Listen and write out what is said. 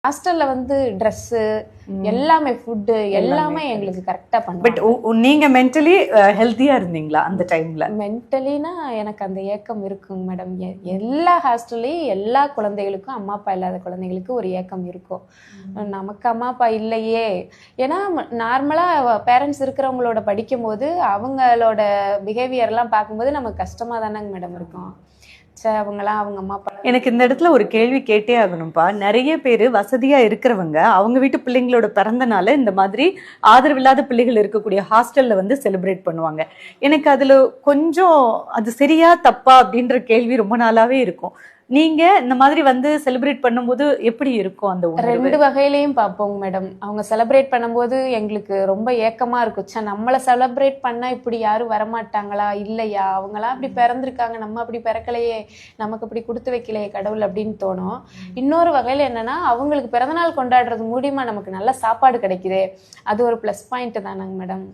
ஹாஸ்டல்ல வந்து ட்ரெஸ்ஸு எல்லாமே ஃபுட்டு எல்லாமே எங்களுக்கு கரெக்டா பண்ணுவோம். பட் நீங்க மென்டலி ஹெல்த்தியா இருந்தீங்களா அந்த டைம்ல? மென்டலினா எனக்கு அந்த ஏக்கம் இருக்குங்க மேடம். எல்லா ஹாஸ்டல்லையும் எல்லா குழந்தைகளுக்கும் அம்மா அப்பா இல்லாத குழந்தைகளுக்கு ஒரு ஏக்கம் இருக்கும். நமக்கு அம்மா அப்பா இல்லையே, ஏன்னா நார்மலா பேரண்ட்ஸ் இருக்கிறவங்களோட படிக்கும்போது அவங்களோட பிஹேவியர்லாம் பார்க்கும்போது நமக்கு கஷ்டமா தானங்க மேடம் இருக்கும். அவங்களாம் அவங்க அம்மா அப்பா. எனக்கு இந்த இடத்துல ஒரு கேள்வி கேட்டே ஆகணும்ப்பா. நிறைய பேர் வசதியா இருக்கிறவங்க அவங்க வீட்டு பிள்ளைங்களோட பிறந்தனால இந்த மாதிரி ஆதரவில்லாத பிள்ளைகள் இருக்கக்கூடிய ஹாஸ்டல்ல வந்து செலிப்ரேட் பண்ணுவாங்க. எனக்கு அதுல கொஞ்சம் அது சரியா தப்பா அப்படின்ற கேள்வி ரொம்ப நாளாவே இருக்கும். நீங்க இந்த மாதிரி வந்து செலிப்ரேட் பண்ணும்போது எப்படி இருக்கும் அந்த உணர்வு? ரெண்டு வகையிலையும் பார்ப்போங்க மேடம். அவங்க செலிப்ரேட் பண்ணும்போது எங்களுக்கு ரொம்ப ஏக்கமா இருக்கும். நம்மள செலிப்ரேட் பண்ணா இப்படி யாரும் வரமாட்டாங்களா, இல்லையா, அவங்களாம் அப்படி பிறந்திருக்காங்க, நம்ம அப்படி பிறக்கலையே, நமக்கு அப்படி கொடுத்து வைக்கலையே கடவுள் அப்படின்னு தோணும். இன்னொரு வகையில என்னன்னா, அவங்களுக்கு பிறந்தநாள் கொண்டாடுறது மூலியமா நமக்கு நல்ல சாப்பாடு கிடைக்குது, அது ஒரு ப்ளஸ் பாயிண்ட் தானங்க மேடம்.